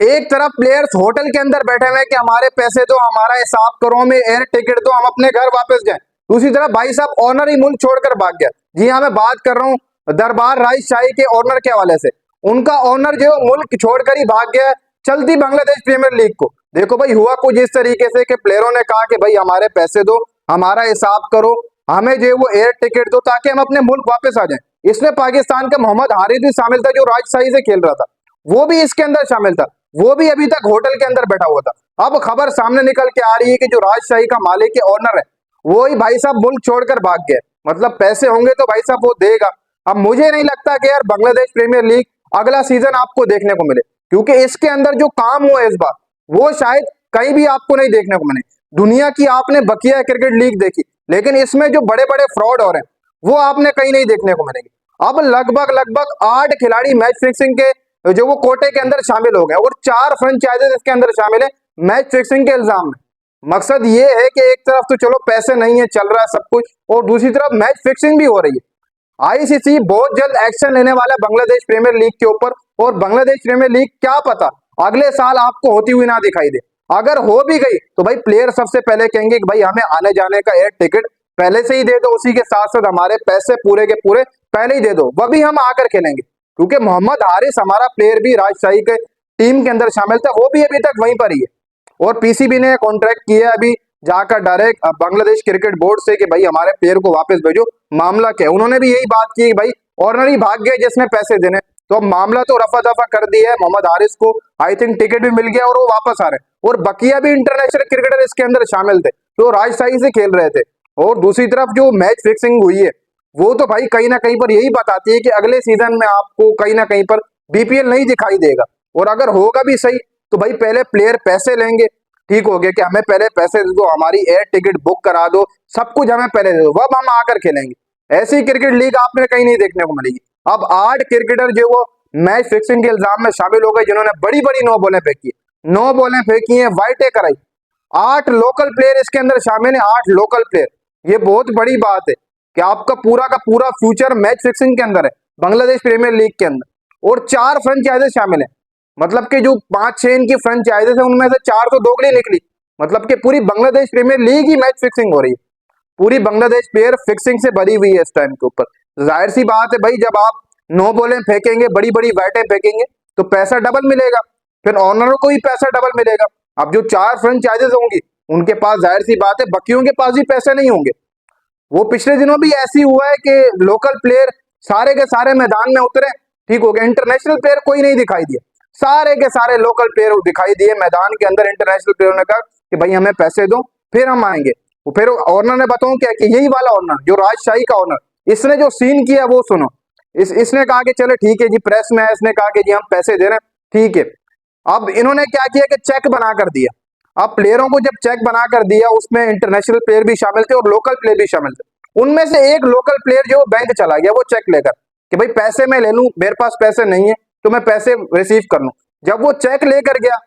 एक तरफ players hotel के अंदर बैठे हुए हैं कि हमारे पैसे दो, हमारा हिसाब करो, हमें एयर टिकट दो, हम अपने घर वापस जाएं। दूसरी तरफ भाई साहब ऑनर ही मुल्क छोड़कर भाग गया। जी हाँ, मैं बात कर रहा हूँ दरबार राजशाही के ऑनर के हवाले से। उनका ऑनर जो मुल्क छोड़कर ही भाग गया चलती बांग्लादेश प्रीमियर लीग को। देखो भाई हुआ कुछ इस तरीके से कि प्लेयरों ने कहा कि भाई हमारे पैसे दो, हमारा हिसाब करो, हमें जो है वो एयर टिकट दो ताकि हम अपने मुल्क वापस आ जाएं। इसमें पाकिस्तान का मोहम्मद हारिस भी शामिल था जो राजशाही से खेल रहा था, वो भी इसके अंदर शामिल था, वो भी अभी तक होटल के अंदर बैठा हुआ था। अब खबर सामने निकल के आ रही है कि जो राजशाही का मालिक है, ऑनर है, वो ही भाई साहब मुल्क छोड़कर भाग गया। मतलब पैसे होंगे तो भाई साहब वो देगा। अब मुझे नहीं लगता कि यार बांग्लादेश प्रीमियर लीग अगला सीजन आपको देखने को मिले, क्योंकि इसके अंदर जो काम हुआ है इस बार वो शायद कहीं भी आपको नहीं देखने को मिले। दुनिया की आपने बकिया क्रिकेट लीग देखी, लेकिन इसमें जो बड़े बड़े फ्रॉड हो रहे हैं वो आपने कहीं नहीं देखने को मिलेंगे। अब लगभग लगभग 8 खिलाड़ी मैच फिक्सिंग के जो वो कोटे के अंदर शामिल हो गए और 4 फ्रेंचाइजेस इसके अंदर शामिल है मैच फिक्सिंग के इल्जाम में। मकसद ये है कि एक तरफ तो चलो पैसे नहीं है, चल रहा है सब कुछ, और दूसरी तरफ मैच फिक्सिंग भी हो रही है। आईसीसी बहुत जल्द एक्शन लेने वाला है बांग्लादेश प्रीमियर लीग के ऊपर, और बांग्लादेश प्रीमियर लीग क्या पता अगले साल आपको होती हुई ना दिखाई दे। अगर हो भी गई तो भाई प्लेयर सबसे पहले कहेंगे कि भाई हमें आने जाने का एयर टिकट पहले से ही दे दो, उसी के साथ साथ हमारे पैसे पूरे के पूरे पहले ही दे दो, वह भी हम आकर खेलेंगे। क्योंकि मोहम्मद हारिस हमारा प्लेयर भी राजशाही के टीम के अंदर शामिल था, वो भी अभी तक वहीं पर ही है। और पीसीबी ने कॉन्ट्रैक्ट किया अभी जाकर डायरेक्ट बांग्लादेश क्रिकेट बोर्ड से कि भाई हमारे प्लेयर को वापस भेजो, मामला क्या है। उन्होंने भी यही बात की कि भाई ऑर्डिनरी भाग गए जिसने पैसे देने, तो अब मामला तो रफा दफा कर दिया है। मोहम्मद हारिस को आई थिंक टिकट भी मिल गया और वो वापस आ रहे हैं, और बकिया भी इंटरनेशनल क्रिकेटर इसके अंदर शामिल थे जो राजशाही से खेल रहे थे। और दूसरी तरफ जो मैच फिक्सिंग हुई है वो तो भाई कहीं ना कहीं पर यही बताती है कि अगले सीजन में आपको कहीं ना कहीं पर बीपीएल नहीं दिखाई देगा। और अगर होगा भी सही तो भाई पहले प्लेयर पैसे लेंगे, ठीक हो गया कि हमें पहले पैसे दे दो, हमारी एयर टिकट बुक करा दो, सब कुछ हमें पहले दे दो, अब हम आकर खेलेंगे। ऐसी क्रिकेट लीग आपने कहीं नहीं देखने को मिलेगी। अब 8 क्रिकेटर जो वो मैच फिक्सिंग के इल्जाम में शामिल हो गए, जिन्होंने बड़ी बड़ी 9 बॉलें फेंकी, 9 बॉलें फेंकी हैं, वाइटे कराई। 8 लोकल प्लेयर इसके अंदर शामिल है, 8 लोकल प्लेयर। ये बहुत बड़ी बात है कि आपका पूरा का पूरा फ्यूचर मैच फिक्सिंग के अंदर है बांग्लादेश प्रीमियर लीग के अंदर, और 4 फ्रेंचाइजेस शामिल है। मतलब कि जो 5-6 इनकी फ्रेंचाइजेस है उनमें से 4 तो दोगली निकली। मतलब कि पूरी बांग्लादेश प्रीमियर लीग ही मैच फिक्सिंग हो रही है, पूरी बांग्लादेश प्लेयर फिक्सिंग से भरी हुई है इस टाइम के ऊपर। जाहिर सी बात है भाई, जब आप 9 बॉलें फेंकेंगे, बड़ी बड़ी बैटें फेंकेंगे, तो पैसा डबल मिलेगा, फिर ऑनरों को भी पैसा डबल मिलेगा। अब जो 4 फ्रेंचाइजेस होंगी उनके पास जाहिर सी बात है बकियों के पास भी पैसे नहीं होंगे। वो पिछले दिनों भी ऐसी हुआ है कि लोकल प्लेयर सारे के सारे मैदान में उतरे, ठीक हो गया, इंटरनेशनल प्लेयर कोई नहीं दिखाई दिया, सारे के सारे लोकल प्लेयर दिखाई दिए मैदान के अंदर। इंटरनेशनल प्लेयर ने कहा कि भाई हमें पैसे दो फिर हम आएंगे। वो फिर ऑनर ने बताऊं क्या कि यही वाला ऑनर जो राजशाही का ऑनर, इसने जो सीन किया वो सुनो। इसने कहा कि चलो ठीक है जी, प्रेस में है, इसने कहा कि जी हम पैसे दे रहे हैं, ठीक है। अब इन्होंने क्या किया कि चेक बना कर दिया। अब प्लेयरों को जब चेक बना कर दिया, उसमें इंटरनेशनल प्लेयर भी शामिल थे और लोकल प्लेयर भी शामिल थे। उनमें से एक लोकल प्लेयर जो बैंक चला गया वो चेक लेकर कि भाई पैसे मैं ले लूं, मेरे पास पैसे नहीं है तो मैं पैसे रिसीव कर लूं। जब वो चेक लेकर गया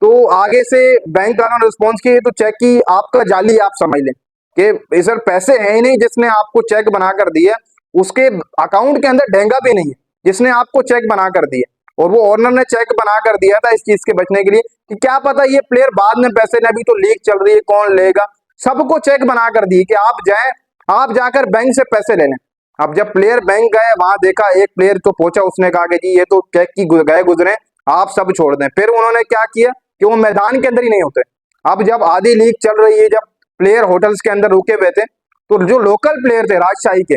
तो आगे से बैंक वालों ने रिस्पॉन्स किया तो चेक की आपका जाली, आप समझ लें कि सर पैसे है ही नहीं, जिसने आपको चेक बनाकर दिया उसके अकाउंट के अंदर ढेंगा भी नहीं है जिसने आपको चेक बनाकर दिया। और वो ओनर ने चेक बनाकर दिया था इस चीज के बचने के लिए कि क्या पता ये प्लेयर बाद में पैसे ने, अभी तो लीग चल रही है कौन लेगा, सबको चेक बनाकर दी कि आप जाएं, आप जाकर बैंक से पैसे ले लें। अब जब प्लेयर बैंक गए, वहां देखा एक प्लेयर तो पहुंचा, उसने कहा कि जी ये तो चेक की गए गुजरे, आप सब छोड़ दें। फिर उन्होंने क्या किया कि वो मैदान के अंदर ही नहीं होते। अब जब आधी लीग चल रही है, जब प्लेयर होटल्स के अंदर रुके हुए थे, तो जो लोकल प्लेयर थे राजशाही के,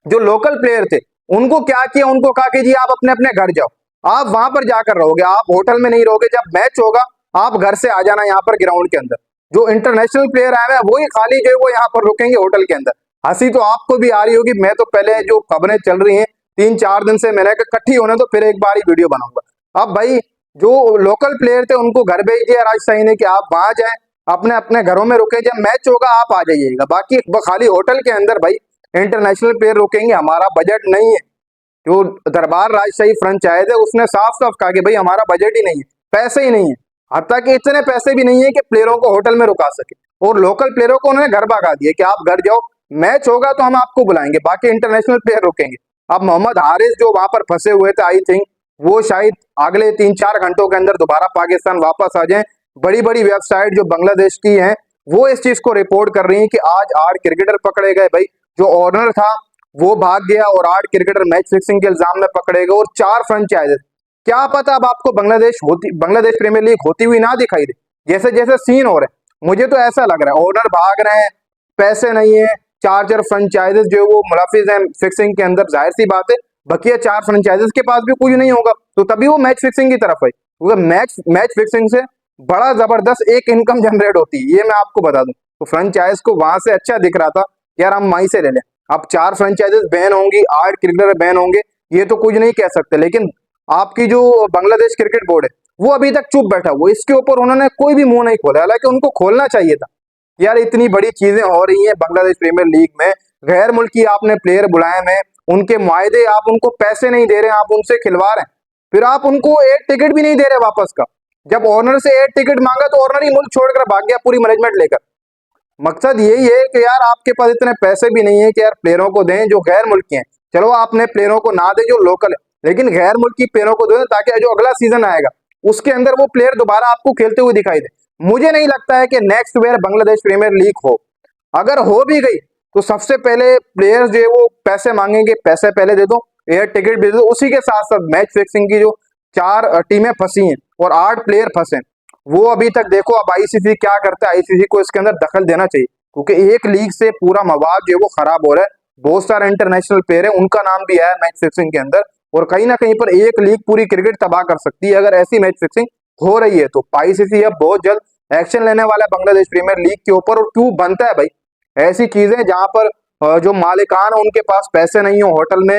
जो लोकल प्लेयर थे, उनको क्या किया, उनको कहा कि जी आप अपने अपने घर जाओ, आप वहां पर जाकर रहोगे, आप होटल में नहीं रहोगे, जब मैच होगा आप घर से आ जाना यहाँ पर ग्राउंड के अंदर। जो इंटरनेशनल प्लेयर आए हैं वही खाली जो है वो यहाँ पर रुकेंगे होटल के अंदर। हंसी तो आपको भी आ रही होगी, मैं तो पहले जो खबरें चल रही हैं 3-4 दिन से, मैंने कहा इकट्ठी होने तो फिर एक बार ही वीडियो बनाऊंगा। अब भाई जो लोकल प्लेयर थे उनको घर भेज दिया राजशाही ने कि आप वहां जाए, अपने अपने घरों में रुके, जब मैच होगा आप आ जाइएगा, बाकी खाली होटल के अंदर भाई इंटरनेशनल प्लेयर रुकेंगे, हमारा बजट नहीं है। जो दरबार राजशाही फ्रेंचाइज है उसने साफ साफ कहा कि भाई हमारा बजट ही नहीं है, पैसे ही नहीं है, हत्ता कि इतने पैसे भी नहीं है कि प्लेयरों को होटल में रुका सके। और लोकल प्लेयरों को उन्होंने घर भगा दिया कि आप घर जाओ, मैच होगा तो हम आपको बुलाएंगे, बाकी इंटरनेशनल प्लेयर रुकेंगे। अब मोहम्मद हारिस जो वहां पर फंसे हुए थे, आई थिंक वो शायद अगले 3-4 घंटों के अंदर दोबारा पाकिस्तान वापस आ जाए। बड़ी बड़ी वेबसाइट जो बांग्लादेश की हैं वो इस चीज को रिपोर्ट कर रही हैं कि आज 8 क्रिकेटर पकड़े गए भाई। जो ओनर था वो भाग गया और 8 क्रिकेटर मैच फिक्सिंग के इल्जाम में पकड़े गए और 4 फ्रेंचाइजेस। क्या पता अब आपको बांग्लादेश प्रीमियर लीग होती हुई ना दिखाई दे, जैसे जैसे सीन हो रहे हैं। मुझे तो ऐसा लग रहा है ओनर भाग रहे हैं, पैसे नहीं है, 4 फ्रेंचाइजेस जो वो मुलविस हैं फिक्सिंग के अंदर, जाहिर सी बात है बकिया 4 फ्रेंचाइजेस के पास भी कुछ नहीं होगा, तो तभी वो मैच फिक्सिंग की तरफ है। क्योंकि मैच फिक्सिंग से बड़ा जबरदस्त एक इनकम जनरेट होती है, ये मैं आपको बता दूं। तो फ्रेंचाइज को वहां से अच्छा दिख रहा था यार हम वहीं से ले लें। अब 4 फ्रेंचाइजेस बैन होंगी, 8 क्रिकेटर बैन होंगे, ये तो कुछ नहीं कह सकते। लेकिन आपकी जो बांग्लादेश क्रिकेट बोर्ड है वो अभी तक चुप बैठा, वो इसके ऊपर उन्होंने कोई भी मुंह नहीं खोला, हालांकि उनको खोलना चाहिए था। यार इतनी बड़ी चीजें हो रही हैं बांग्लादेश प्रीमियर लीग में, गैर मुल्की आपने प्लेयर बुलाए हैं, उनके मुआहदे, आप उनको पैसे नहीं दे रहे, आप उनसे खिलवा रहे हैं, फिर आप उनको एक टिकट भी नहीं दे रहे वापस का। जब ओनर से एक टिकट मांगा तो ओनर ही मुल्क छोड़कर भाग गया पूरी मैनेजमेंट लेकर। मकसद यही है कि यार आपके पास इतने पैसे भी नहीं है कि यार प्लेयरों को दें जो गैर मुल्की हैं। चलो आपने प्लेयरों को ना दे जो लोकल है, लेकिन गैर मुल्की प्लेयरों को दें ताकि जो अगला सीजन आएगा उसके अंदर वो प्लेयर दोबारा आपको खेलते हुए दिखाई दे। मुझे नहीं लगता है कि next year Bangladesh Premier League हो। अगर हो भी गई तो सबसे पहले प्लेयर्स जो है वो पैसे मांगेंगे, पैसे पहले दे दो, एयर टिकट भी दे दो। उसी के साथ साथ मैच फिक्सिंग की जो 4 टीमें फंसी हैं और 8 प्लेयर फंसे, वो अभी तक देखो अब आईसीसी क्या करता है। आईसीसी को इसके अंदर दखल देना चाहिए, क्योंकि एक लीग से पूरा मवाद जो है वो खराब हो रहा है। बहुत सारे इंटरनेशनल प्लेयर है, उनका नाम भी है मैच फिक्सिंग के अंदर, और कहीं ना कहीं पर एक लीग पूरी क्रिकेट तबाह कर सकती है अगर ऐसी मैच फिक्सिंग हो रही है। तो आईसीसी अब बहुत जल्द एक्शन लेने वाला है बांग्लादेश प्रीमियर लीग के ऊपर। और क्यों बनता है भाई ऐसी चीजें जहां पर जो मालिकान है उनके पास पैसे नहीं हो, होटल में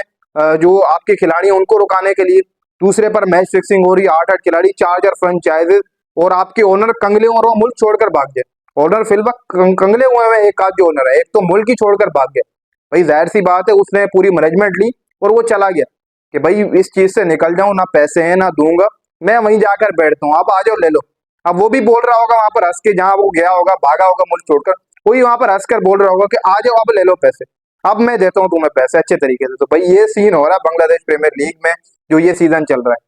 जो आपके खिलाड़ी हैं उनको रुकाने के लिए, दूसरे पर मैच फिक्सिंग हो रही है, 8-8 खिलाड़ी, 4 फ्रेंचाइजेस, और आपके ओनर कंगले और वो मुल्क छोड़कर भाग गए। ओनर फिलहाल कंगले हुए हैं, एक आध जो ओनर है एक तो मुल्क ही छोड़कर भाग गया। भाई जाहिर सी बात है उसने पूरी मैनेजमेंट ली और वो चला गया कि भाई इस चीज से निकल जाऊं, ना पैसे हैं ना दूंगा, मैं वहीं जाकर बैठता हूँ, आप आ जाओ ले लो। अब वो भी बोल रहा होगा वहां पर हंस के, जहां वो गया होगा भागा होगा मुल्क छोड़कर, कोई वहां पर हंसकर बोल रहा होगा कि आ जाओ अब ले लो पैसे, अब मैं देता हूँ तुम्हें पैसे अच्छे तरीके से। तो भाई ये सीन हो रहा है बांग्लादेश प्रीमियर लीग में जो ये सीजन चल रहा है।